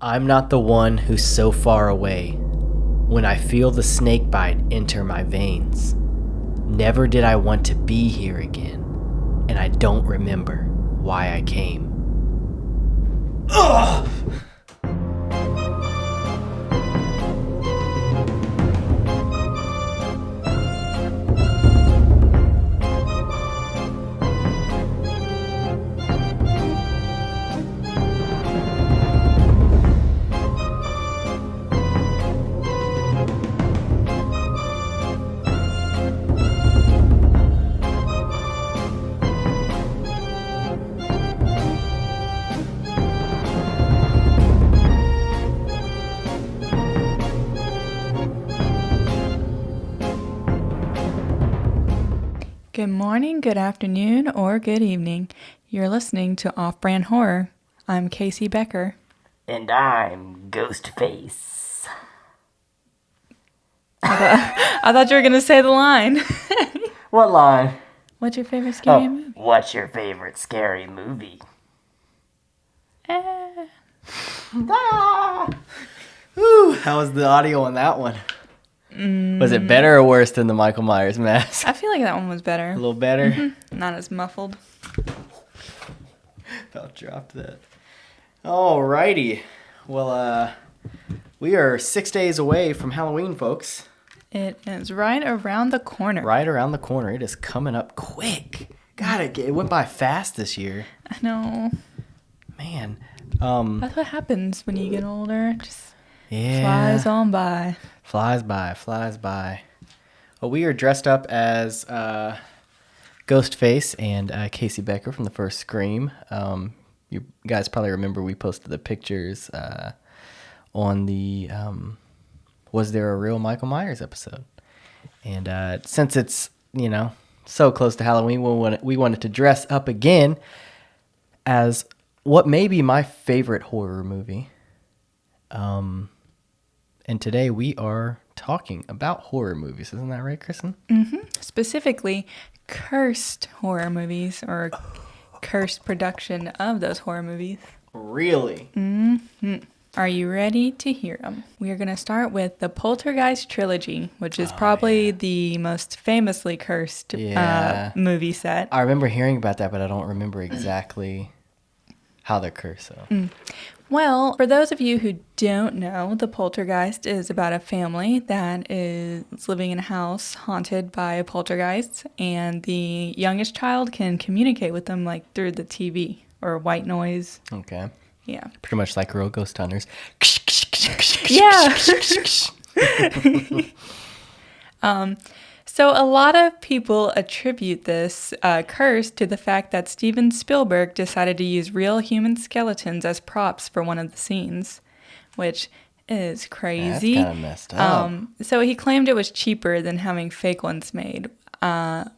I'm not the one who's so far away. When I feel the snake bite enter my veins. Never did I want to be here again, and I don't remember why I came. Ugh! Good morning, good afternoon, or good evening. You're listening to Off-Brand Horror. I'm Casey Becker. And I'm Ghostface. I thought you were going to say the line. What line? What's your favorite scary movie? What's your favorite scary movie? Whew, how was the audio on that one? Was it better or worse than the Michael Myers mask? I feel like that one was better. A little better? Mm-hmm. Not as muffled. About dropped that. Alrighty. Well, we are 6 days away from Halloween, folks. It is right around the corner. Right around the corner. It is coming up quick. God, it went by fast this year. I know. Man. That's what happens when you get older. Just Yeah. flies on by. Flies by. Well, we are dressed up as Ghostface and Casey Becker from the first Scream. You guys probably remember we posted the pictures on the Was There a Real Michael Myers episode. And since it's, so close to Halloween, we wanted to dress up again as what may be my favorite horror movie. And today we are talking about horror movies. Isn't that right, Kristen? Mm-hmm. Specifically, cursed horror movies or cursed production of those horror movies. Really? Mm-hmm. Are you ready to hear them? We are going to start with the Poltergeist trilogy, which is probably the most famously cursed movie set. I remember hearing about that, but I don't remember exactly how they're cursed. So. Well, for those of you who don't know, the Poltergeist is about a family that is living in a house haunted by poltergeists, and the youngest child can communicate with them like through the TV or white noise. Okay. Yeah. Pretty much like real ghost hunters. Yeah. So a lot of people attribute this curse to the fact that Steven Spielberg decided to use real human skeletons as props for one of the scenes, which is crazy. That's kind of messed up. So he claimed it was cheaper than having fake ones made,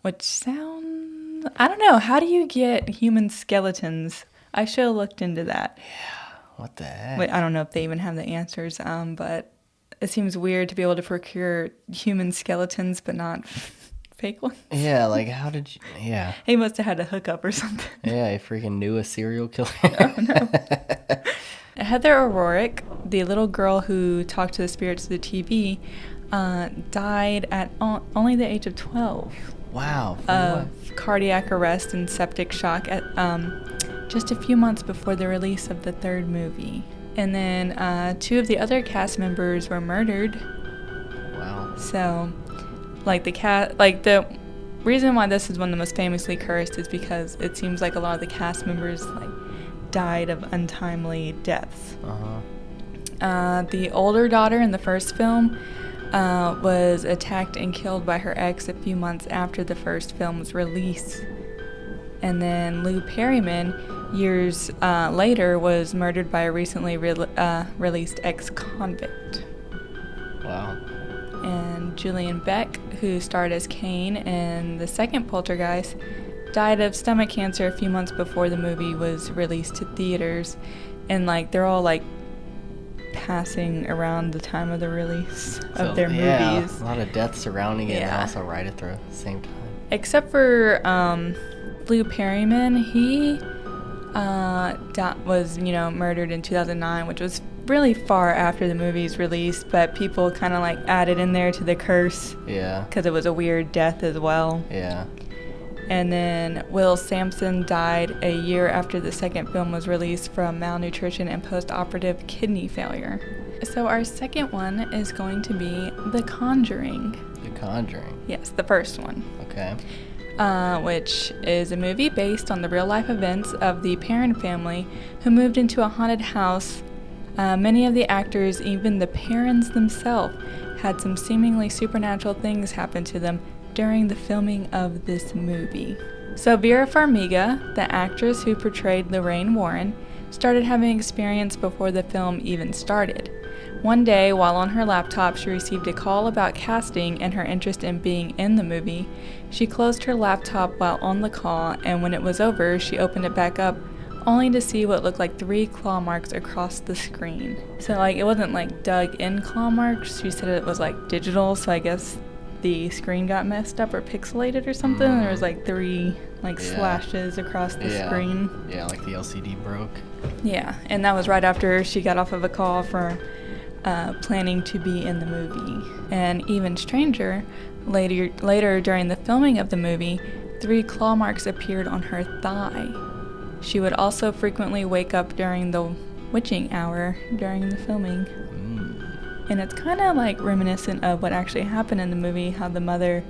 which sounds... I don't know. How do you get human skeletons? I should have looked into that. Yeah. What the heck? Wait, I don't know if they even have the answers, but... It seems weird to be able to procure human skeletons, but not fake ones. Yeah, like how did you... Yeah. He must have had a hookup or something. Yeah, he freaking knew a serial killer. Oh, no. Heather O'Rourke, the little girl who talked to the spirits of the TV, died at only the age of 12. Wow. Of cardiac arrest and septic shock at just a few months before the release of the third movie. And then 2 of the other cast members were murdered. Wow. So, the reason why this is one of the most famously cursed is because it seems like a lot of the cast members died of untimely deaths. The older daughter in the first film was attacked and killed by her ex a few months after the first film's release. And then Lou Perryman, years later, was murdered by a recently released ex-convict. Wow. And Julian Beck, who starred as Kane in the second Poltergeist, died of stomach cancer a few months before the movie was released to theaters. And they're all passing around the time of the release of their movies. A lot of death surrounding it and also right at the same time. Except for Lou Perryman, he was, murdered in 2009, which was really far after the movie's release, but people kind of like added in there to the curse. Yeah. Because it was a weird death as well. Yeah. And then Will Sampson died a year after the second film was released from malnutrition and post-operative kidney failure. So our second one is going to be The Conjuring. The Conjuring. Yes, the first one. Okay. Which is a movie based on the real-life events of the Perron family who moved into a haunted house. Many of the actors, even the Perrons themselves, had some seemingly supernatural things happen to them during the filming of this movie. So Vera Farmiga, the actress who portrayed Lorraine Warren, started having experience before the film even started. One day, while on her laptop, she received a call about casting and her interest in being in the movie. She closed her laptop while on the call, and when it was over, she opened it back up, only to see what looked like 3 claw marks across the screen. So, it wasn't, dug in claw marks. She said it was, digital, so I guess the screen got messed up or pixelated or something. There was, 3, slashes across the screen. Yeah, the LCD broke. Yeah, and that was right after she got off of a call for planning to be in the movie. And even stranger, later during the filming of the movie, 3 claw marks appeared on her thigh. She would also frequently wake up during the witching hour during the filming. And it's kind of reminiscent of what actually happened in the movie, how the mother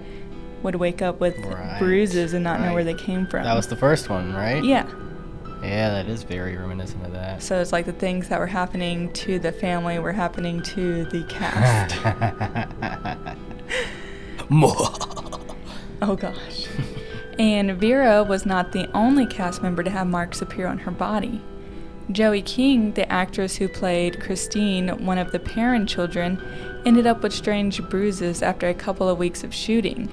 would wake up with bruises and not know where they came from. That was the first one, right? Yeah. Yeah, that is very reminiscent of that. So it's the things that were happening to the family were happening to the cast. Oh gosh. And Vera was not the only cast member to have marks appear on her body. Joey King, the actress who played Christine, one of the Perron children, ended up with strange bruises after a couple of weeks of shooting,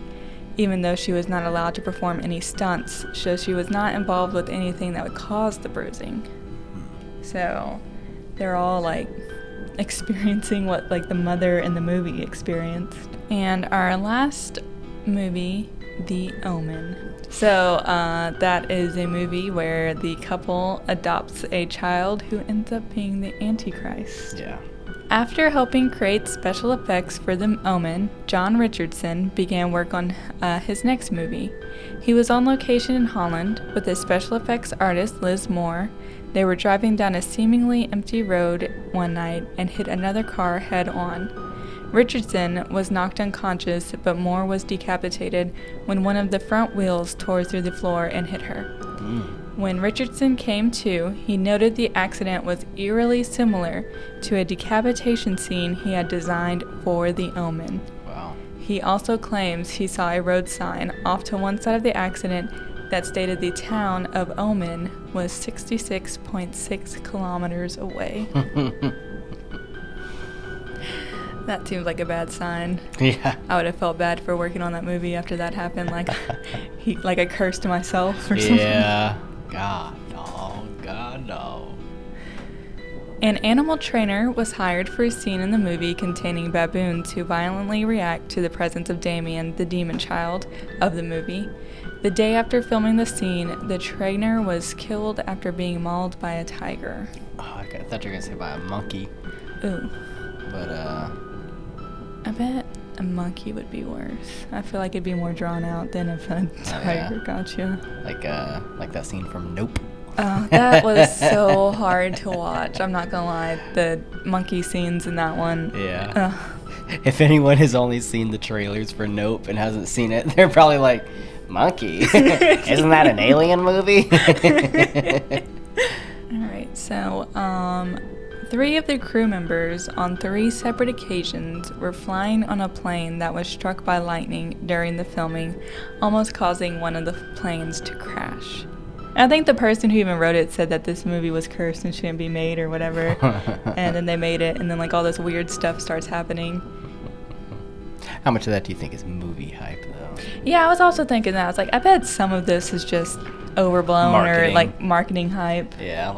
even though she was not allowed to perform any stunts, so she was not involved with anything that would cause the bruising. So they're all experiencing what the mother in the movie experienced. And our last movie, The Omen. So that is a movie where the couple adopts a child who ends up being the Antichrist. Yeah. After helping create special effects for The Omen, John Richardson began work on his next movie. He was on location in Holland with his special effects artist Liz Moore. They were driving down a seemingly empty road one night and hit another car head-on. Richardson was knocked unconscious, but Moore was decapitated when one of the front wheels tore through the floor and hit her. When Richardson came to, he noted the accident was eerily similar to a decapitation scene he had designed for The Omen. Wow. He also claims he saw a road sign off to one side of the accident that stated the town of Omen was 66.6 kilometers away. That seems like a bad sign. Yeah. I would have felt bad for working on that movie after that happened. I cursed myself or something. Yeah. God, no. An animal trainer was hired for a scene in the movie containing baboons who violently react to the presence of Damien, the demon child of the movie. The day after filming the scene, the trainer was killed after being mauled by a tiger. Oh, I thought you were going to say by a monkey. Ooh. But, I bet a monkey would be worse. I feel like it'd be more drawn out than if a tiger got you. Like that scene from Nope. Oh, that was so hard to watch. I'm not gonna lie. The monkey scenes in that one. Yeah. If anyone has only seen the trailers for Nope and hasn't seen it, they're probably like, monkey? Isn't that an alien movie? Alright, so, 3 of the crew members on 3 separate occasions were flying on a plane that was struck by lightning during the filming, almost causing one of the planes to crash. I think the person who even wrote it said that this movie was cursed and shouldn't be made or whatever, and then they made it, and then all this weird stuff starts happening. How much of that do you think is movie hype, though? Yeah, I was also thinking that. I was like, I bet some of this is just overblown Marketing. or marketing hype. Yeah,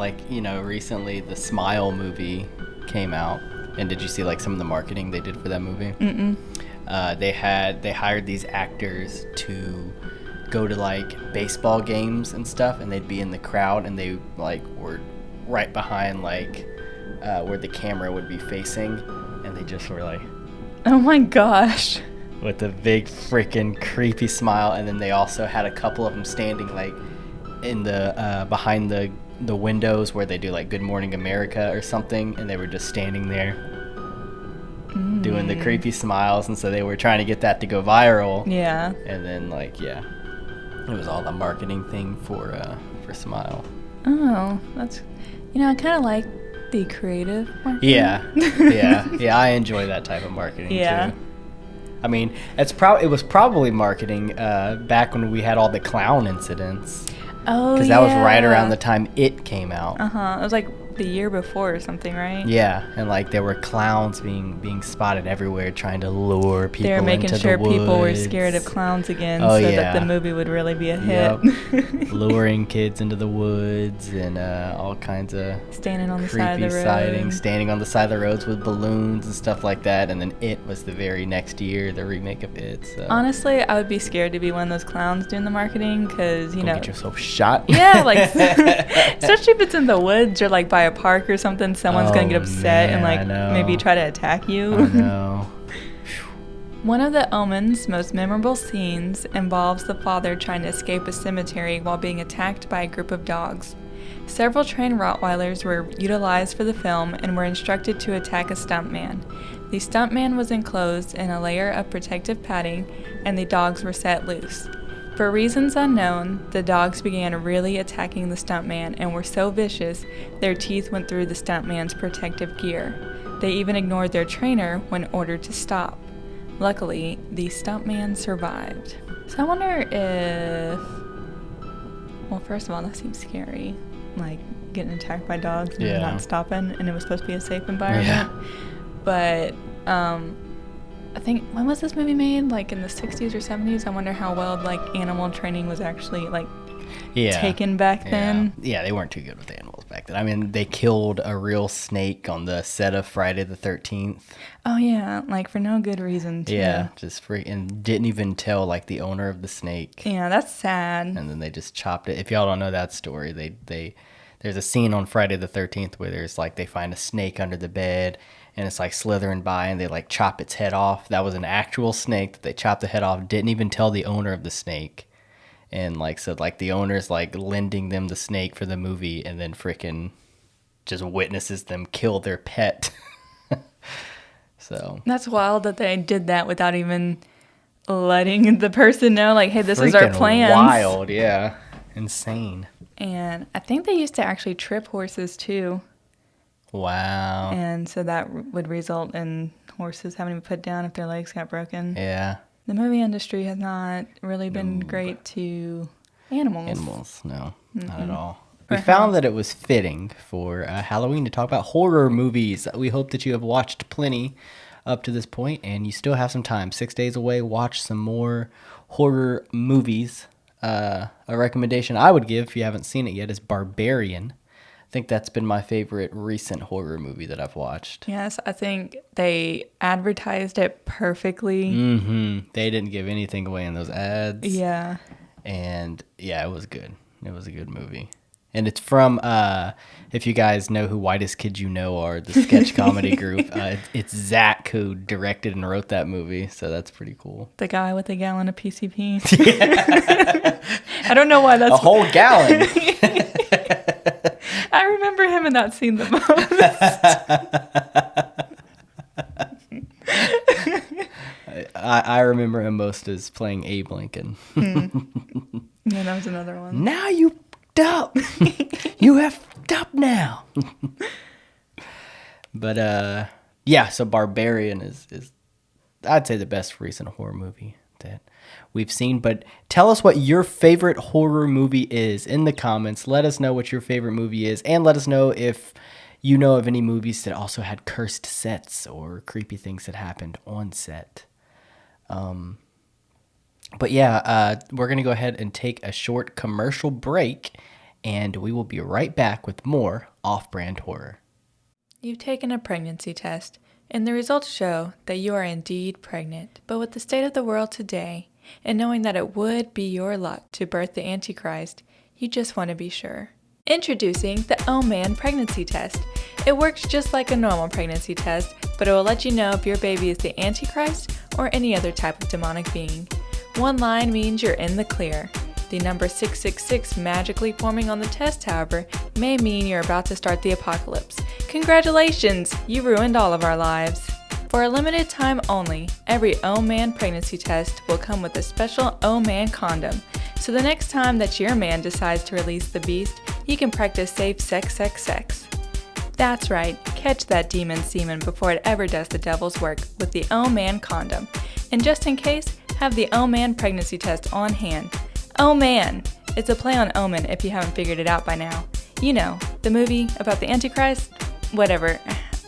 recently the Smile movie came out, and did you see some of the marketing they did for that movie? Mm-mm. They hired these actors to go to like baseball games and stuff, and they'd be in the crowd, and they like were right behind like where the camera would be facing, and they just were like, Oh my gosh. with a big freaking creepy smile. And then they also had a couple of them standing like in the behind the windows where they do like Good Morning America or something, and they were just standing there doing the creepy smiles, and so they were trying to get that to go viral. Yeah. And then like it was all a marketing thing for Smile. Oh, that's, I kind of like the creative marketing. Yeah, I enjoy that type of marketing Yeah. too. I mean, it was probably marketing back when we had all the clown incidents. Oh, Because that was right around the time It came out. It was like the year before or something, right? Yeah, and like there were clowns being spotted everywhere trying to lure people They were making into sure the woods. people were scared of clowns again, Oh, so yeah. that the movie would really be a hit. Yep. Luring kids into the woods and all kinds of Standing on the creepy side of the road. sightings, standing on the side of the roads with balloons and stuff like that. And then It was the very next year, the remake of It. So. Honestly, I would be scared to be one of those clowns doing the marketing because, Go get yourself shot. Yeah, like, especially if it's in the woods or like by a park or something, someone's going to get upset and man, I like know. maybe try to attack you. I know. One of The Omen's most memorable scenes involves the father trying to escape a cemetery while being attacked by a group of dogs. Several trained Rottweilers were utilized for the film and were instructed to attack a stuntman. The stuntman was enclosed in a layer of protective padding, and the dogs were set loose. For reasons unknown, the dogs began really attacking the stuntman and were so vicious, their teeth went through the stuntman's protective gear. They even ignored their trainer when ordered to stop. Luckily, the stuntman survived. So I wonder if... Well, first of all, that seems scary. Like, getting attacked by dogs and not stopping, and it was supposed to be a safe environment. Yeah. But, I think, when was this movie made? Like, in the 60s or 70s? I wonder how well, like, animal training was actually, like, taken back then. Yeah, they weren't too good with animals back then. I mean, they killed a real snake on the set of Friday the 13th. Oh, yeah, like, for no good reason, too. Yeah, just and didn't even tell, like, the owner of the snake. Yeah, that's sad. And then they just chopped it. If y'all don't know that story, there's a scene on Friday the 13th where there's, like, they find a snake under the bed, and it's, like, slithering by, and they, like, chop its head off. That was an actual snake that they chopped the head off, didn't even tell the owner of the snake. And, like, so, like, the owner's, like, lending them the snake for the movie, and then frickin' just witnesses them kill their pet. So. That's wild that they did that without even letting the person know, like, hey, this is our plans. Wild, yeah. Insane. And I think they used to actually trip horses, too. Wow. And so that would result in horses having to be put down if their legs got broken. Yeah. The movie industry has not really been great to animals. Animals, no, not at all. We found that it was fitting for Halloween to talk about horror movies. We hope that you have watched plenty up to this point, and you still have some time. 6 days away, watch some more horror movies. A recommendation I would give, if you haven't seen it yet, is Barbarian. I think that's been my favorite recent horror movie that I've watched. Yes, I think they advertised it perfectly. Mm-hmm. They didn't give anything away in those ads. Yeah. And yeah, it was good. It was a good movie. And it's from, if you guys know who Whitest Kids You Know are, the sketch comedy group, it's Zach who directed and wrote that movie, so that's pretty cool. The guy with the gallon of PCP. I don't know why that's... A whole gallon! I remember him in that scene the most. I remember him most as playing Abe Lincoln. Yeah, that was another one. Now you up. You have fucked up now. But yeah, so Barbarian is I'd say the best recent horror movie that we've seen. But tell us what your favorite horror movie is in the comments. Let us know what your favorite movie is, and let us know if you know of any movies that also had cursed sets or creepy things that happened on set. But yeah, we're going to go ahead and take a short commercial break, and we will be right back with more Off-Brand Horror. You've taken a pregnancy test, and the results show that you are indeed pregnant. But with the state of the world today, and knowing that it would be your luck to birth the Antichrist, you just want to be sure. Introducing the Oh Man Pregnancy Test. It works just like a normal pregnancy test, but it will let you know if your baby is the Antichrist or any other type of demonic being. One line means you're in the clear. The number 666 magically forming on the test, however, may mean you're about to start the apocalypse. Congratulations! You ruined all of our lives. For a limited time only, every Oh Man pregnancy test will come with a special Oh Man condom. So the next time that your man decides to release the beast, you can practice safe sex. That's right, catch that demon semen before it ever does the devil's work with the Oh Man condom. And just in case, have the Oh Man pregnancy test on hand. Oh Man! It's a play on Omen if you haven't figured it out by now. You know, the movie about the Antichrist? Whatever.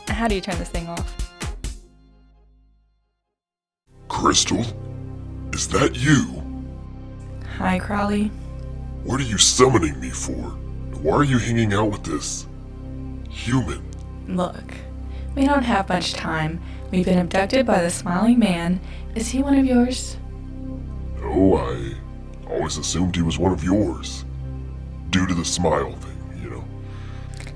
How do you turn this thing off? Krystal? Is that you? Hi, Crowley. What are you summoning me for? Why are you hanging out with this human? Look, we don't have much time. We've been abducted by the smiling man. Is he one of yours? No, I always assumed he was one of yours. Due to the smile thing, you know.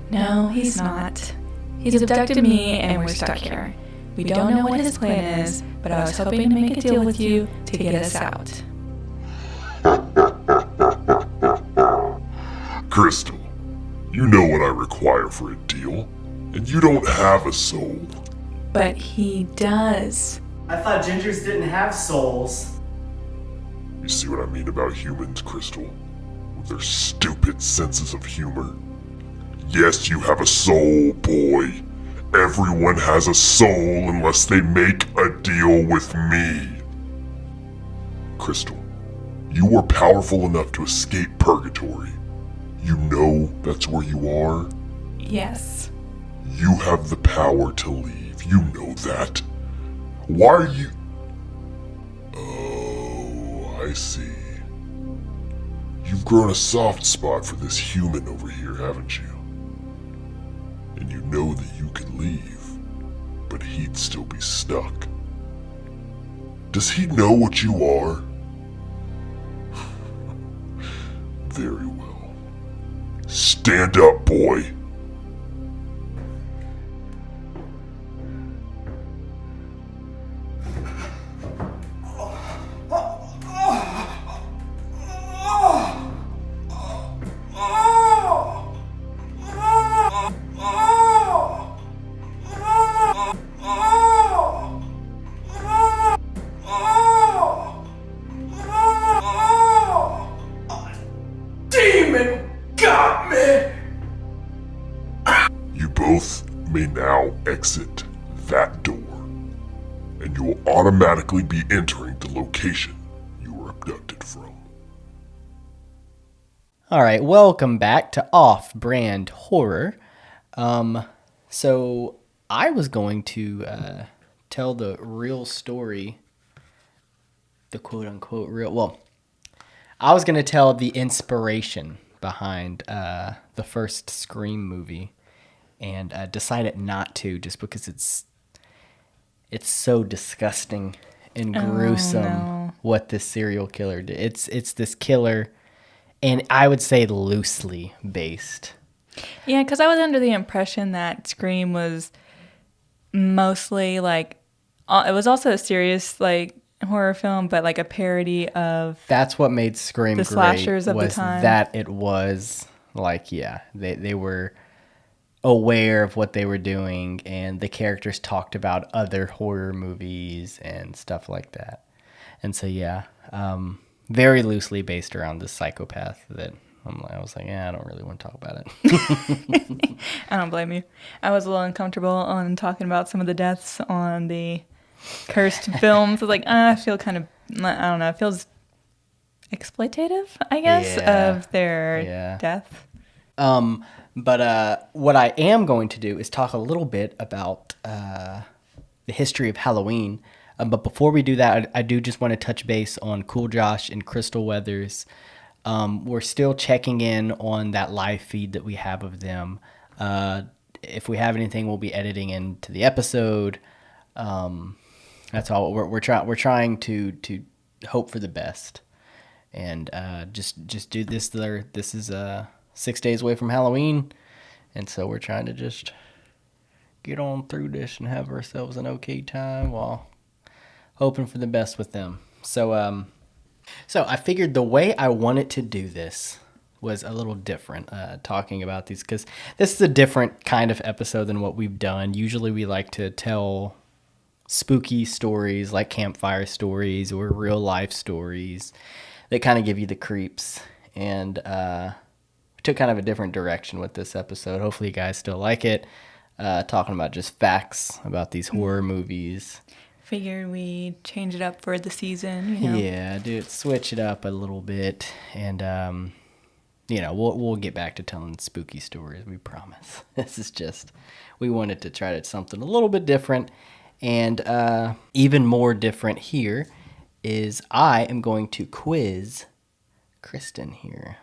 No, he's not. He's abducted me and we're stuck here. We don't know what his plan is, but I was hoping to make a deal with you to get us out. Krystal, you know what I require for a deal, and you don't have a soul. But he does. I thought gingers didn't have souls. You see what I mean about humans, Krystal? With their stupid senses of humor. Yes, you have a soul, boy. Everyone has a soul unless they make a deal with me. Krystal, you are powerful enough to escape purgatory. You know that's where you are? Yes. You have the power to leave. You know that. Why are you... Oh, I see. You've grown a soft spot for this human over here, haven't you? And you know that you could leave, but he'd still be stuck. Does he know what you are? Very well. Stand up, boy. Demon got me! You both may now exit that door, and you will automatically be entering the location you were abducted from. All right, welcome back to Off-Brand Horror. So I was going to tell the real story, the quote-unquote real... Well, I was going to tell the inspiration behind the first Scream movie, and decided not to just because it's so disgusting and gruesome what this serial killer did. It's this killer, and I would say loosely based. Yeah, because I was under the impression that Scream was mostly like, it was also a serious like horror film, but like a parody of That's what made Scream the great, slashers of the was time. that it was like, yeah, they were aware of what they were doing, and the characters talked about other horror movies and stuff like that. And so, yeah, very loosely based around this psychopath that I was like, yeah, I don't really want to talk about it. I don't blame you. I was a little uncomfortable on talking about some of the deaths on the cursed films. I was like, I feel kind of, I don't know, it feels exploitative, I guess, Yeah. of their Yeah. death. But what I am going to do is talk a little bit about the history of Halloween. But before we do that, I do just want to touch base on Cool Josh and Crystal Weathers. We're still checking in on that live feed that we have of them. If we have anything, we'll be editing into the episode. That's all. We're trying to hope for the best, and just do this. This is 6 days away from Halloween, and so we're trying to just get on through this and have ourselves an okay time while hoping for the best with them. So so I figured the way I wanted to do this was a little different, talking about these, because this is a different kind of episode than what we've done. Usually we like to tell spooky stories like campfire stories or real life stories that kind of give you the creeps. And we took kind of a different direction with this episode. Hopefully you guys still like it. Talking about just facts about these horror movies. Figured we change it up for the season, you know. Yeah, dude, switch it up a little bit, and you know, we'll get back to telling spooky stories. We promise. This is just, we wanted to try to something a little bit different, and even more different here is I am going to quiz Kristen here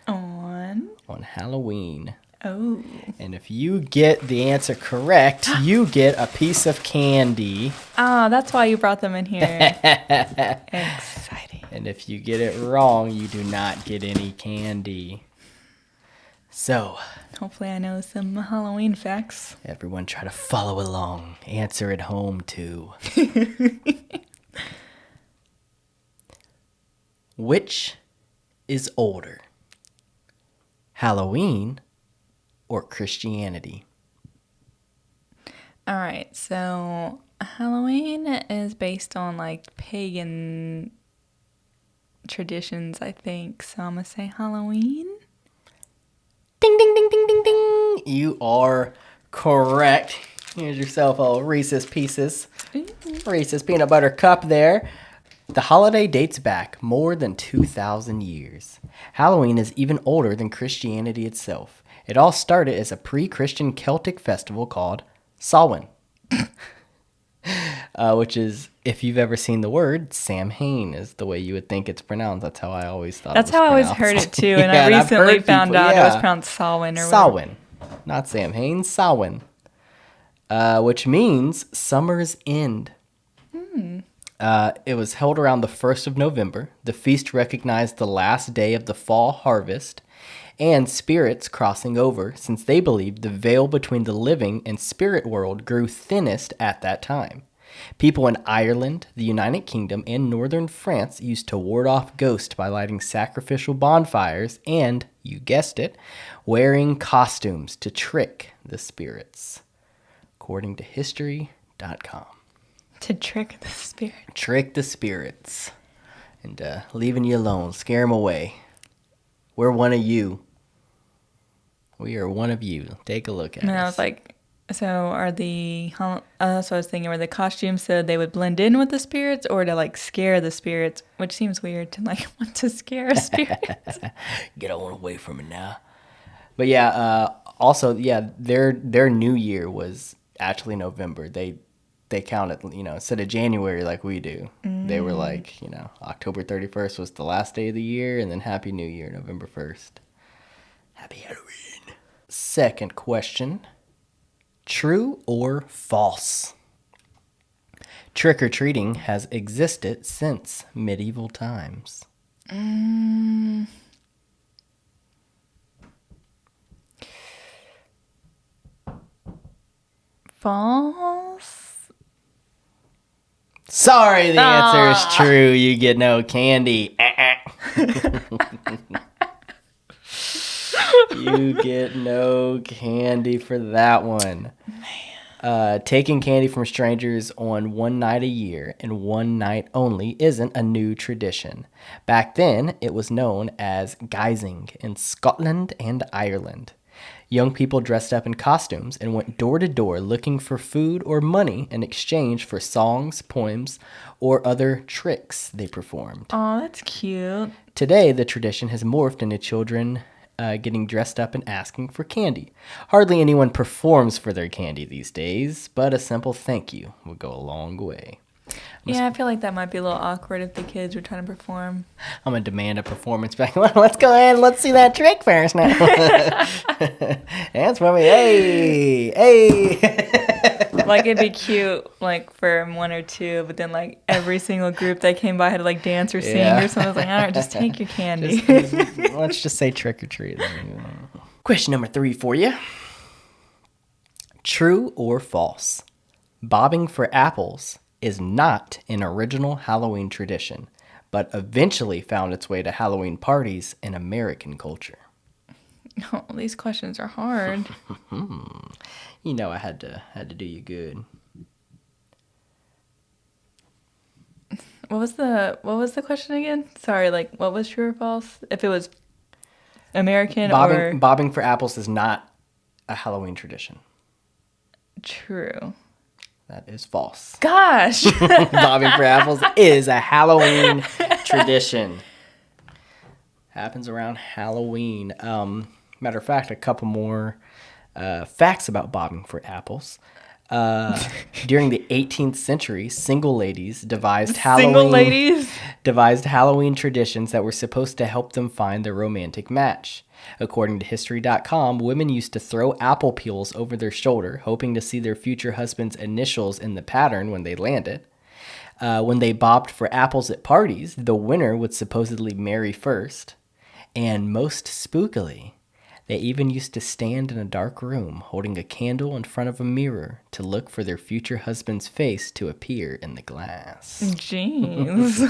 On Halloween. Oh. And if you get the answer correct, you get a piece of candy. Ah, that's why you brought them in here. Exciting. And if you get it wrong, you do not get any candy. So, Hopefully I know some Halloween facts. everyone try to follow along. Answer at home, too. Which is older? Halloween or Christianity? All right, so Halloween is based on like pagan traditions, I think. So I'm gonna say Halloween. Ding, ding, ding, ding, ding, ding. You are correct. Here's yourself a Reese's Pieces. Reese's Peanut Butter Cup there. The holiday dates back more than 2,000 years. Halloween is even older than Christianity itself. It all started as a pre-Christian Celtic festival called Samhain, which is, if you've ever seen the word, Samhain is the way you would think it's pronounced. That's how I always thought That's it was how I always pronounced. heard it too, and Yeah, I I've recently heard found people- out it was yeah. pronounced Samhain or whatever. Samhain, not Samhain, Samhain, which means summer's end. It was held around the 1st of November. The feast recognized the last day of the fall harvest and spirits crossing over, since they believed the veil between the living and spirit world grew thinnest at that time. People in Ireland, the United Kingdom, and northern France used to ward off ghosts by lighting sacrificial bonfires and, you guessed it, wearing costumes to trick the spirits, according to history.com. To trick the spirit. Trick the spirits and leaving you alone, scare them away. We're one of you. We are one of you. Take a look at And us. I was like, so are so I was thinking, were the costumes so they would blend in with the spirits or to like scare the spirits? Which seems weird to like want to scare a spirit. Get on away from it now. But yeah, also, yeah, their new year was actually November. They counted, instead of January like we do. They were like, October 31st was the last day of the year, and then Happy New Year, November 1st. Happy Halloween. Second question. True or false? Trick-or-treating has existed since medieval times. False. Sorry, the answer is true. You get no candy. You get no candy for that one. Taking candy from strangers on one night a year and one night only isn't a new tradition. Back then, it was known as guising in Scotland and Ireland. Young people dressed up in costumes and went door to door looking for food or money in exchange for songs, poems, or other tricks they performed. Oh, that's cute. Today, the tradition has morphed into children getting dressed up and asking for candy. Hardly anyone performs for their candy these days, but a simple thank you would go a long way. Yeah, I feel like that might be a little awkward if the kids were trying to perform. I'm going to demand a performance back. Let's go ahead and let's see that trick first now. Dance for me. Hey! Like, it'd be cute, like, for one or two, but then, like, every single group that came by had to, like, dance or sing or something. I was like, all right, just take your candy. Let's just say trick or treat. Question number 3 for you. True or false? Bobbing for apples is not an original Halloween tradition, but eventually found its way to Halloween parties in American culture. Oh, these questions are hard. You know I had to do you good. What was the question again? Sorry, like, what was true or false? If it was American or Bobbing for apples is not a Halloween tradition. true. That is false. Gosh. Bobbing for apples is a Halloween tradition. Happens around Halloween. Matter of fact, a couple more facts about bobbing for apples. During the 18th century, single ladies devised Halloween traditions that were supposed to help them find their romantic match. According to History.com, women used to throw apple peels over their shoulder, hoping to see their future husband's initials in the pattern when they landed. When they bobbed for apples at parties, the winner would supposedly marry first. And most spookily, they even used to stand in a dark room holding a candle in front of a mirror to look for their future husband's face to appear in the glass. Jeez.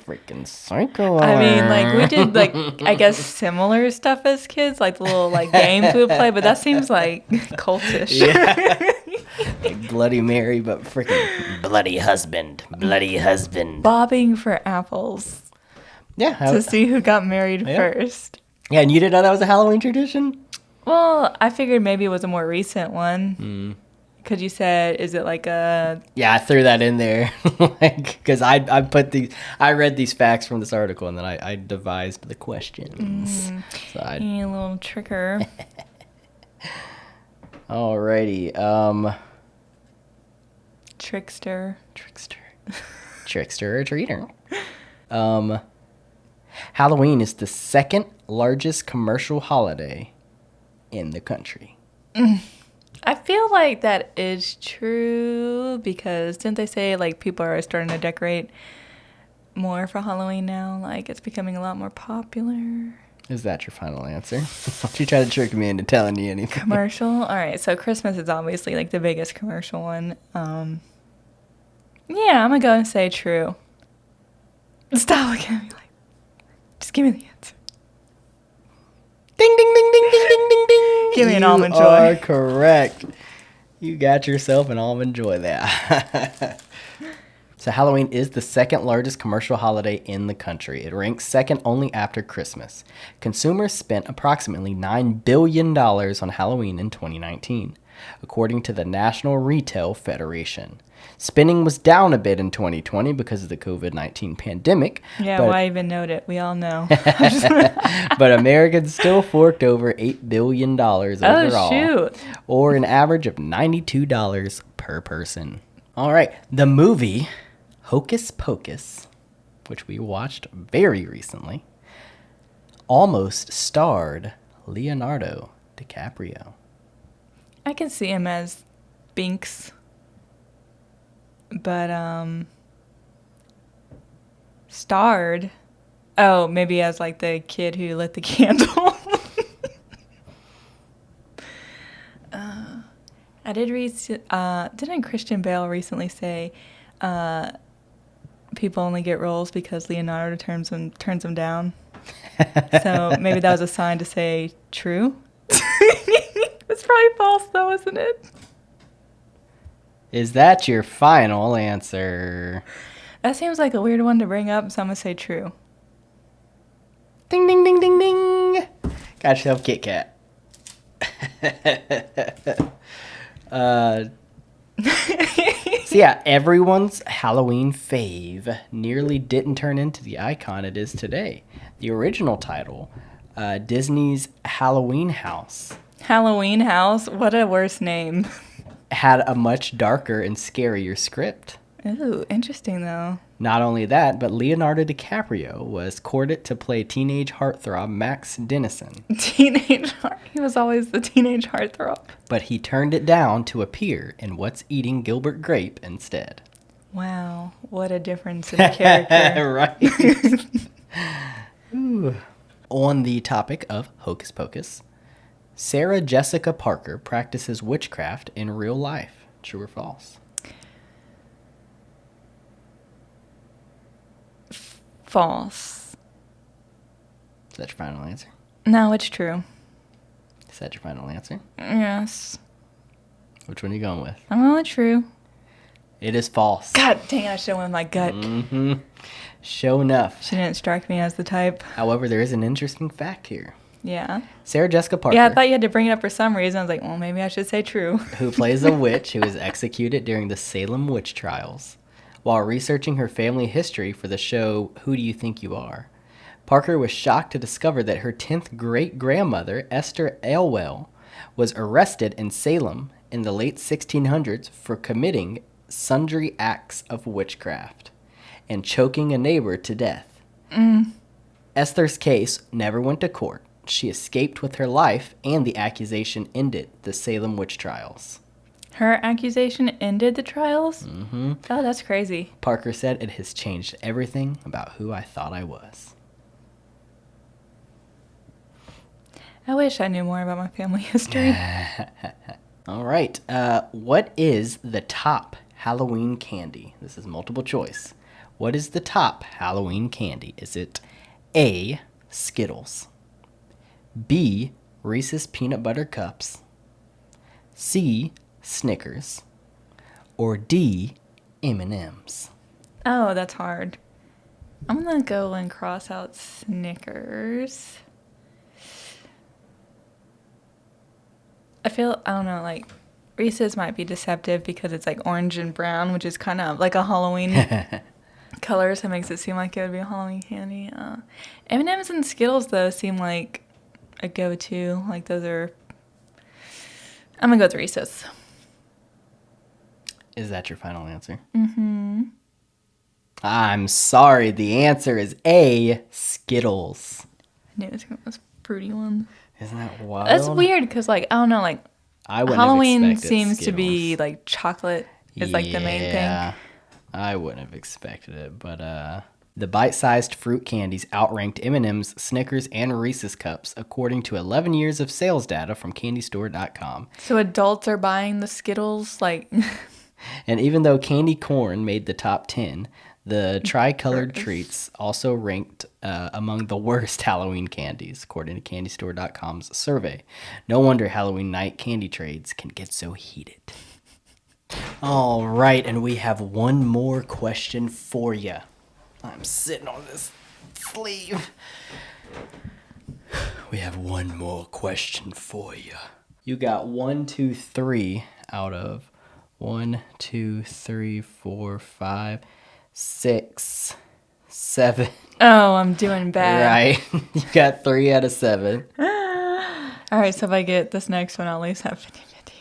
Freaking psycho. I mean, like, we did, like, I guess similar stuff as kids, like the little, like, games we would play, but that seems, like, cultish. Yeah. Like Bloody Mary, but freaking Bloody husband. Bloody husband. Bobbing for apples yeah. to see who got married first. Yeah, and you didn't know that was a Halloween tradition? Well, I figured maybe it was a more recent one. Because you said, is it like a... Yeah, I threw that in there. Because I read these facts from this article, and then I devised the questions. So You little tricker. Alrighty. Trickster. Trickster or treater. Halloween is the second largest commercial holiday in the country. I feel like that is true because didn't they say like people are starting to decorate more for Halloween now? Like it's becoming a lot more popular. Is that your final answer? Don't you try to trick me into telling you anything. Commercial? All right, so Christmas is obviously like the biggest commercial one. Yeah, I'm gonna go and say true. Stop looking at me like, just give me the answer. Ding, ding, ding, ding, ding, ding, ding, ding. Give me an almond joy. You are correct. You got yourself an almond joy there. So Halloween is the second largest commercial holiday in the country. It ranks second only after Christmas. Consumers spent approximately $9 billion on Halloween in 2019, according to the National Retail Federation. Spending was down a bit in 2020 because of the COVID-19 pandemic. Yeah, why even note it? We all know. But Americans still forked over $8 billion overall. Oh, shoot. Or an average of $92 per person. All right, the movie Hocus Pocus, which we watched very recently, almost starred Leonardo DiCaprio. I can see him as Binks. But, starred. Oh, maybe as, like, the kid who lit the candle. I did read, didn't Christian Bale recently say, people only get roles because Leonardo turns them down? So maybe that was a sign to say true? It's probably false, though, isn't it? Is that your final answer? That seems like a weird one to bring up, so I'm going to say true. Ding, ding, ding, ding, ding. Got yourself Kit Kat. So yeah, everyone's Halloween fave nearly didn't turn into the icon it is today. The original title, Disney's Halloween House. Halloween House? What a worse name. Had a much darker and scarier script. Ooh, interesting though. Not only that, but Leonardo DiCaprio was courted to play teenage heartthrob Max Dennison, He was always the teenage heartthrob. but he turned it down to appear in What's Eating Gilbert Grape instead. Wow, what a difference in character. Right. Ooh. On the topic of Hocus Pocus, Sarah Jessica Parker practices witchcraft in real life. True or false? False. Is that your final answer? No, it's true. Is that your final answer? Yes. Which one are you going with? I'm going with true. It is false. God dang, I should have went with my gut. Mm-hmm. Sure enough. She didn't strike me as the type. However, there is an interesting fact here. Yeah. Sarah Jessica Parker, Yeah, I thought you had to bring it up for some reason. I was like, well, maybe I should say true. who plays a witch who was executed during the Salem witch trials, while researching her family history for the show Who Do You Think You Are, Parker was shocked to discover that her 10th great-grandmother, Esther Elwell, was arrested in Salem in the late 1600s for committing sundry acts of witchcraft and choking a neighbor to death. Esther's case never went to court. She escaped with her life, and the accusation ended the Salem witch trials. Her accusation ended the trials? Mm-hmm. Oh, that's crazy. Parker said, "It has changed everything about who I thought I was." I wish I knew more about my family history. All right. What is the top Halloween candy? This is multiple choice. What is the top Halloween candy? Is it A, Skittles, B, Reese's Peanut Butter Cups, C, Snickers, or D, M&M's? Oh, that's hard. I'm going to go and cross out Snickers. I don't know, like, Reese's might be deceptive because it's like orange and brown, which is kind of like a Halloween color, so it makes it seem like it would be a Halloween candy. M&M's and Skittles, though, seem like a go-to. Like, those are... I'm going to go with Reese's. Is that your final answer? Mm-hmm. I'm sorry. The answer is A, Skittles. I knew it was one of those fruity ones. Isn't that wild? That's weird because, like, I don't know, like, I wouldn't Halloween have expected seems to Skittles. be, like, chocolate is, like, the main thing. Yeah, I wouldn't have expected it, but the bite-sized fruit candies outranked M&M's, Snickers, and Reese's Cups, according to 11 years of sales data from CandyStore.com. So adults are buying the Skittles, like... And even though candy corn made the top 10, the tri-colored treats also ranked among the worst Halloween candies, according to CandyStore.com's survey. No wonder Halloween night candy trades can get so heated. All right, and we have one more question for you. I'm sitting on this sleeve. We have one more question for you. You got 1, 2, 3 out of 1, 2, 3, 4, 5, 6, 7. Oh, I'm doing bad. Right. You got 3 out of 7. All right, so if I get this next one, I'll at least have 50-50.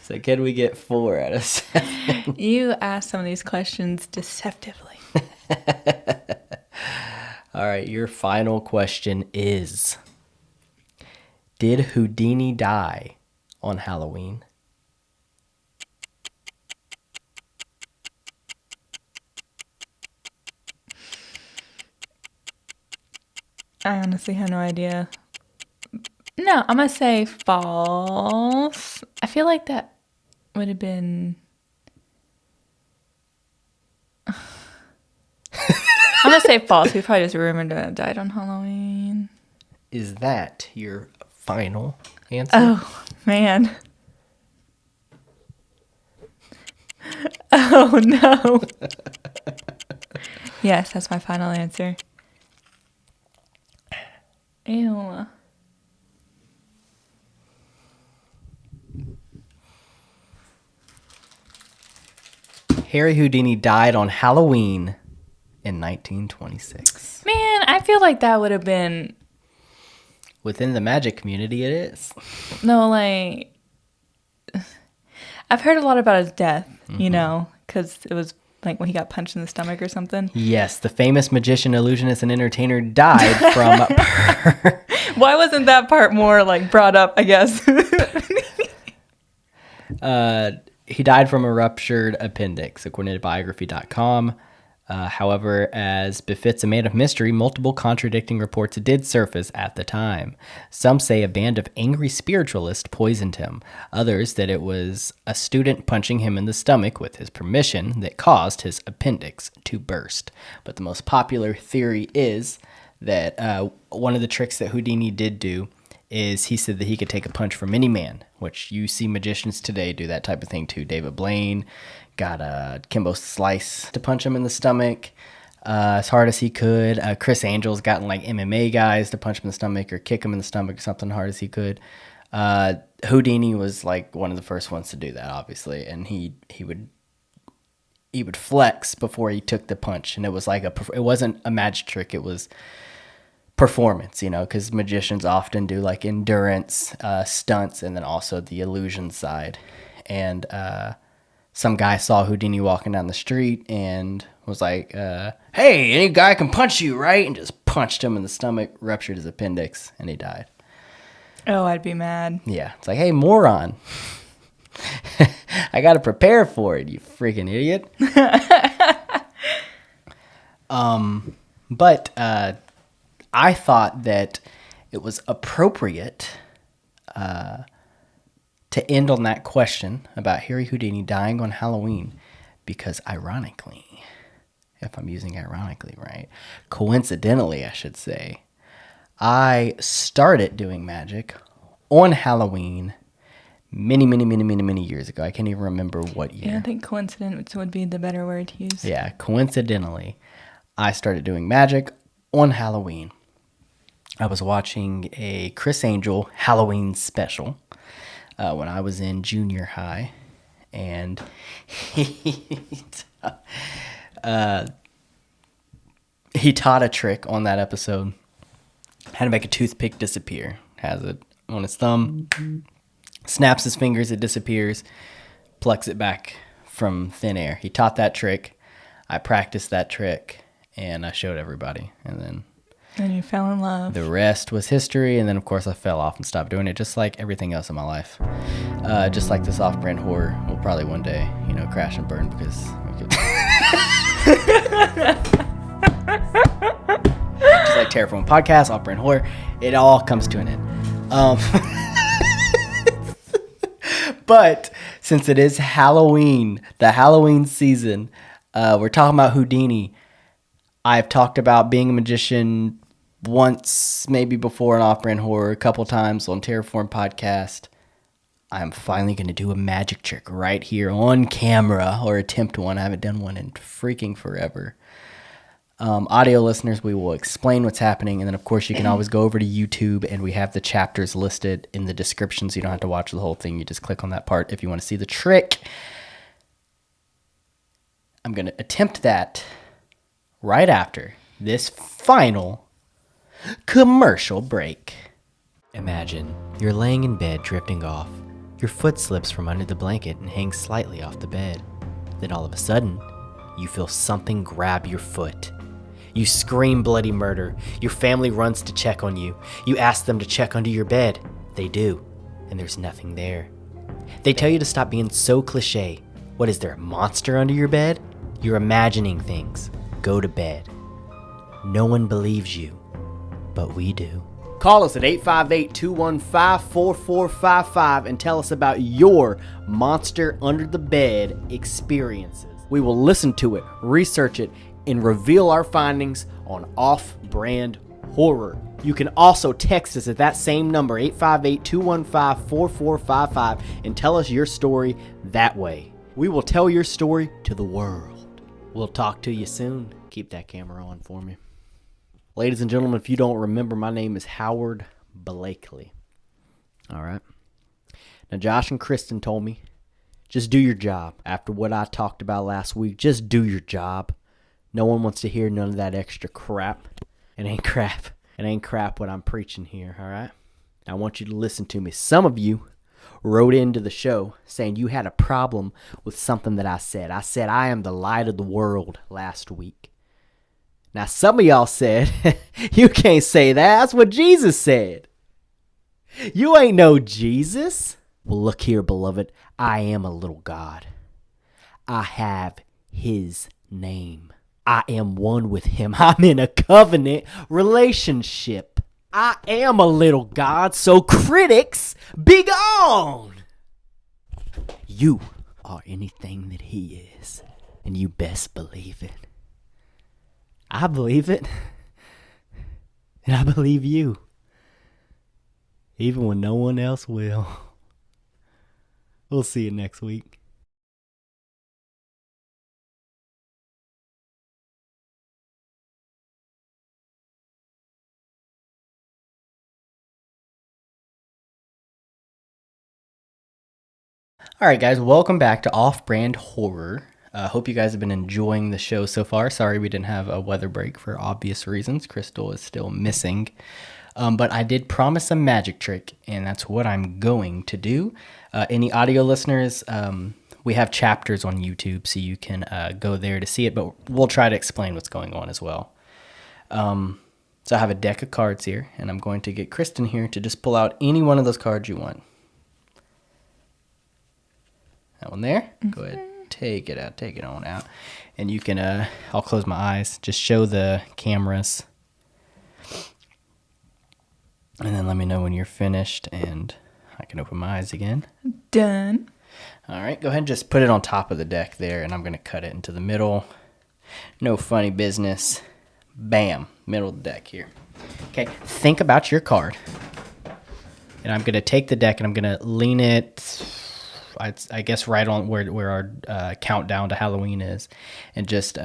So can we get 4 out of 7? You asked some of these questions deceptively. All right, your final question is, did Houdini die on Halloween? I honestly have no idea. No, I'm going to say false. I feel like that would have been... I'm going to say false. We probably just rumored that it died on Halloween. Is that your final answer? Oh, man. Oh, no. Yes, that's my final answer. Ew. Harry Houdini died on Halloween in 1926. Man, I feel like that would have been... Within the magic community, it is. No, like... I've heard a lot about his death, you know, because it was Like when he got punched in the stomach or something. Yes, the famous magician, illusionist, and entertainer died from... Why wasn't that part more like brought up, I guess? He died from a ruptured appendix, according to biography.com. However, as befits a man of mystery, multiple contradicting reports did surface at the time. Some say a band of angry spiritualists poisoned him. Others that it was a student punching him in the stomach with his permission that caused his appendix to burst. But the most popular theory is that one of the tricks that Houdini did do is he said that he could take a punch from any man, which you see magicians today do that type of thing too. David Blaine got Kimbo Slice to punch him in the stomach as hard as he could. Chris Angel's gotten like MMA guys to punch him in the stomach or kick him in the stomach or something hard as he could. Houdini was like one of the first ones to do that, obviously, and he would flex before he took the punch, and it was like it wasn't a magic trick, it was performance, because magicians often do like endurance stunts and then also the illusion side. And some guy saw Houdini walking down the street and was like, hey, any guy can punch you, right? And just punched him in the stomach, ruptured his appendix, and he died. Oh, I'd be mad. Yeah, it's like, hey, moron. I got to prepare for it, you freaking idiot. But I thought that it was appropriate to end on that question about Harry Houdini dying on Halloween because ironically, if I'm using ironically right, coincidentally I should say, I started doing magic on Halloween many years ago. I can't even remember what year. Yeah, I think coincidence would be the better word to use. Yeah, coincidentally, I started doing magic on Halloween. I was watching a Chris Angel Halloween special when I was in junior high, and he taught a trick on that episode. How to make a toothpick disappear. Has it on his thumb, snaps his fingers, it disappears, plucks it back from thin air. He taught that trick. I practiced that trick, and I showed everybody, and then And you fell in love. the rest was history. And then, of course, I fell off and stopped doing it, just like everything else in my life. Just like this off-brand horror will probably one day, crash and burn because we could. Just like Terraform Podcast, off-brand horror, it all comes to an end. But since it is Halloween, the Halloween season, we're talking about Houdini. I've talked about being a magician once, maybe before, an off-brand horror, a couple times on Terraform Podcast. I'm finally going to do a magic trick right here on camera, or attempt one. I haven't done one in freaking forever. Audio listeners, we will explain what's happening, and then, of course, you can always go over to YouTube, and we have the chapters listed in the description, so you don't have to watch the whole thing. You just click on that part if you want to see the trick. I'm going to attempt that right after this final commercial break. Imagine you're laying in bed drifting off. Your foot slips from under the blanket and hangs slightly off the bed. Then all of a sudden, you feel something grab your foot. You scream bloody murder. Your family runs to check on you. You ask them to check under your bed. They do, and there's nothing there. They tell you to stop being so cliche. What is there, a monster under your bed? You're imagining things. Go to bed. No one believes you, but we do. Call us at 858-215-4455 and tell us about your monster under the bed experiences. We will listen to it, research it, and reveal our findings on Off-Brand Horror. You can also text us at that same number, 858-215-4455, and tell us your story that way. We will tell your story to the world. We'll talk to you soon. Keep that camera on for me. Ladies and gentlemen, if you don't remember, my name is Howard Blakely. All right. Now, Josh and Kristen told me, just do your job. After what I talked about last week, just do your job. No one wants to hear none of that extra crap. It ain't crap. It ain't crap what I'm preaching here, all right? I want you to listen to me. Some of you wrote into the show saying you had a problem with something that I said. I said I am the light of the world last week. Now, some of y'all said, you can't say that. That's what Jesus said. You ain't no Jesus. Well, look here, beloved. I am a little God. I have his name. I am one with him. I'm in a covenant relationship. I am a little God, so critics, be gone. You are anything that he is, and you best believe it. I believe it, and I believe you, even when no one else will. We'll see you next week. All right, guys, welcome back to Off-Brand Horror. Hope you guys have been enjoying the show so far. Sorry we didn't have a weather break for obvious reasons. Krystal is still missing. But I did promise a magic trick, and that's what I'm going to do. Any audio listeners, we have chapters on YouTube, so you can go there to see it, but we'll try to explain what's going on as well. So I have a deck of cards here, and I'm going to get Kristen here to just pull out any one of those cards you want. That one there. Go ahead. Take it out. Take it on out. And you can, I'll close my eyes. Just show the cameras. And then let me know when you're finished and I can open my eyes again. Done. All right. Go ahead and just put it on top of the deck there. And I'm going to cut it into the middle. No funny business. Bam. Middle of the deck here. Okay. Think about your card. And I'm going to take the deck and I'm going to lean it, I guess, right on where our countdown to Halloween is, and just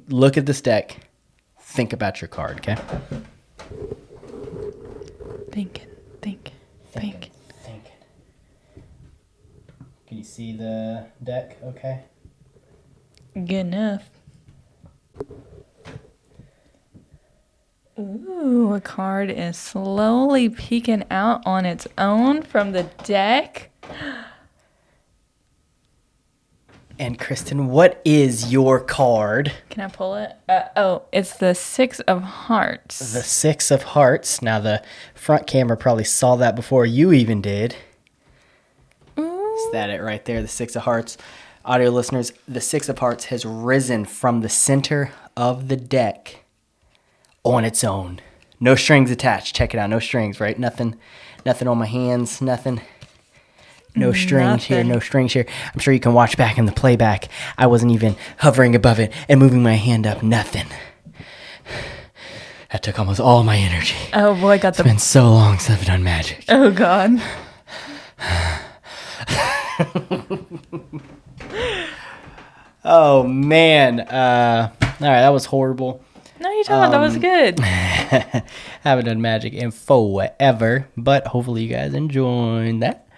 look at this deck. Think about your card, okay? Think. Can you see the deck? Okay. Good enough. Ooh, a card is slowly peeking out on its own from the deck. And Kristen, what is your card? Can I pull it? It's the Six of Hearts. The Six of Hearts. Now, the front camera probably saw that before you even did. Ooh. Is that it right there? The Six of Hearts. Audio listeners, the Six of Hearts has risen from the center of the deck on its own. No strings attached. Check it out. No strings, right? Nothing on my hands. Nothing. No strings here, no strings here. I'm sure you can watch back in the playback. I wasn't even hovering above it and moving my hand up. Nothing. That took almost all my energy. Oh boy, It's been so long since I've done magic. Oh god. Oh man. All right, that was horrible. No, you're talking about that was good. Haven't done magic in forever, but hopefully you guys enjoyed that.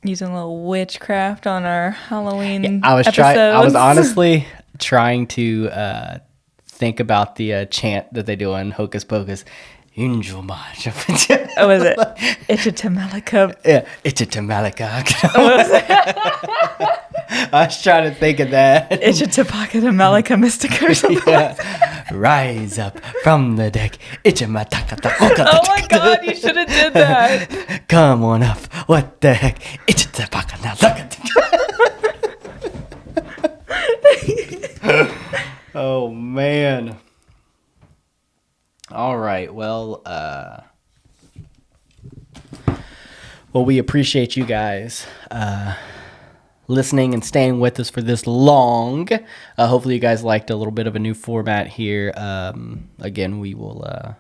Using a little witchcraft on our Halloween I was episodes. honestly trying to think about the chant that they do on Hocus Pocus. Angel March. Oh, was it? Ichitamalaka. Yeah, Ichitamalaka. I was trying to think of that. Ichitamalaka Mystic or something. Yeah. Rise up from the deck. Ichimataka. Oh my god, you should have did that. Come on up. What the heck? Oh man. All right. Well, we appreciate you guys listening and staying with us for this long. Hopefully you guys liked a little bit of a new format here. Again, we will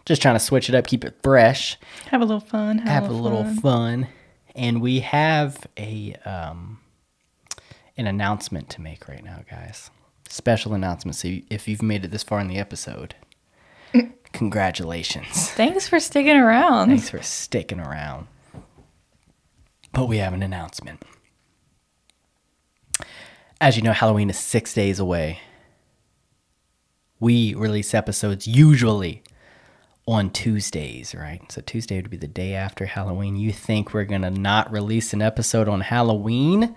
just trying to switch it up, keep it fresh. Have a little fun. Have a little fun. And we have an announcement to make right now, guys. Special announcement. So if you've made it this far in the episode, congratulations. Thanks for sticking around. Thanks for sticking around. But we have an announcement. As you know, Halloween is 6 days away. We release episodes usually on Tuesdays, right? So Tuesday would be the day after Halloween. You think we're going to not release an episode on Halloween?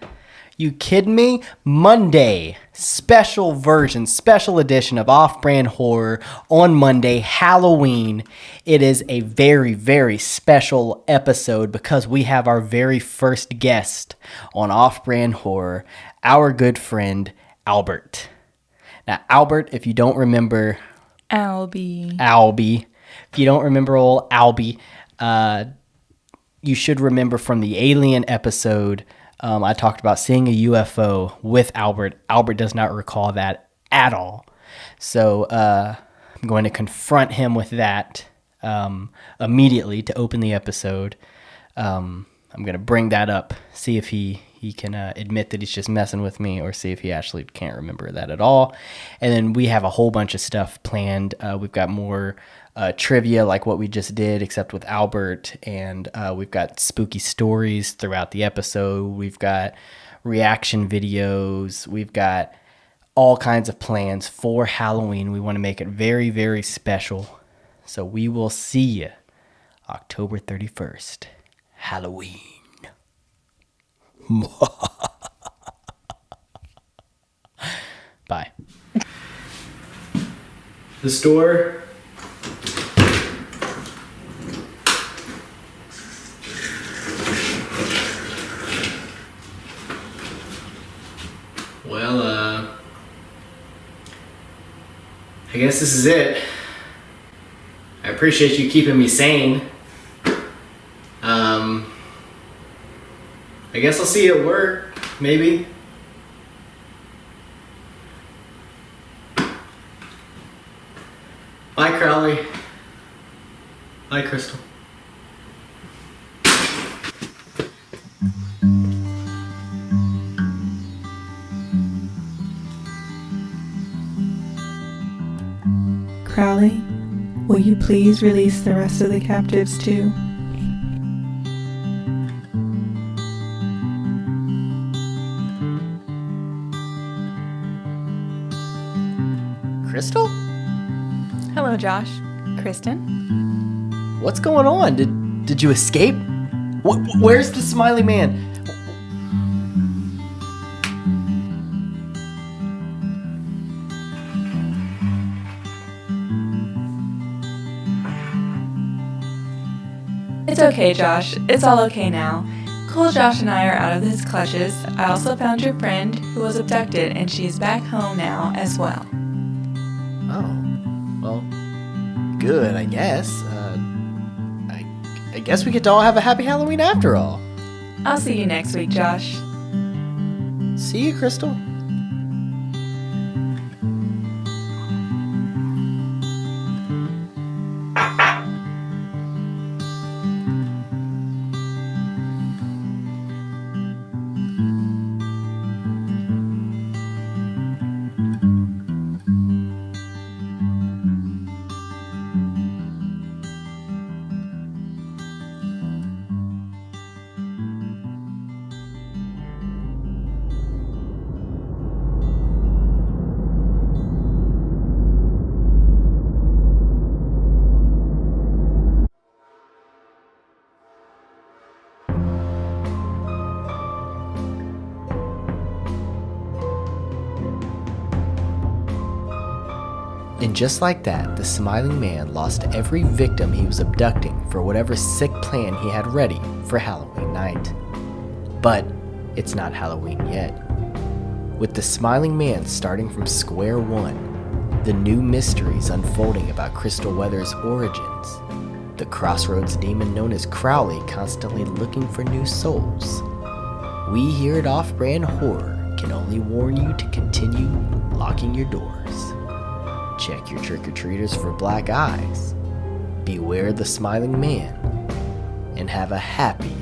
You kidding me? Monday, special version, special edition of Off-Brand Horror on Monday, Halloween. It is a very, very special episode because we have our very first guest on Off-Brand Horror, our good friend, Albert. Now, Albert, if you don't remember... Albie. If you don't remember old Albie, you should remember from the Alien episode... I talked about seeing a UFO with Albert. Albert does not recall that at all. So I'm going to confront him with that immediately to open the episode. I'm going to bring that up, see if he can admit that he's just messing with me, or see if he actually can't remember that at all. And then we have a whole bunch of stuff planned. We've got more trivia like what we just did, except with Albert, and we've got spooky stories throughout the episode. We've got reaction videos. We've got all kinds of plans for Halloween. We want to make it very, very special. So we will see you October 31st, Halloween. Bye. The store. Well, I guess this is it. I appreciate you keeping me sane. I guess I'll see you at work, maybe. Bye, Crowley. Bye, Krystal. Crowley, will you please release the rest of the captives too? Krystal? Hello, Josh. Kristen? What's going on? Did you escape? Where's the smiley man? It's okay, Josh. It's all okay now. Cool Josh and I are out of his clutches. I also found your friend who was abducted, and she's back home now as well. Oh, well, good, I guess. I guess we get to all have a happy Halloween after all. I'll see you next week, Josh. See you, Krystal. And just like that, the smiling man lost every victim he was abducting for whatever sick plan he had ready for Halloween night. But it's not Halloween yet. With the smiling man starting from square one, the new mysteries unfolding about Krystal Weather's origins, the crossroads demon known as Crowley constantly looking for new souls, we here at Off-Brand Horror can only warn you to continue locking your doors. Check your trick-or-treaters for black eyes. Beware the smiling man. And have a happy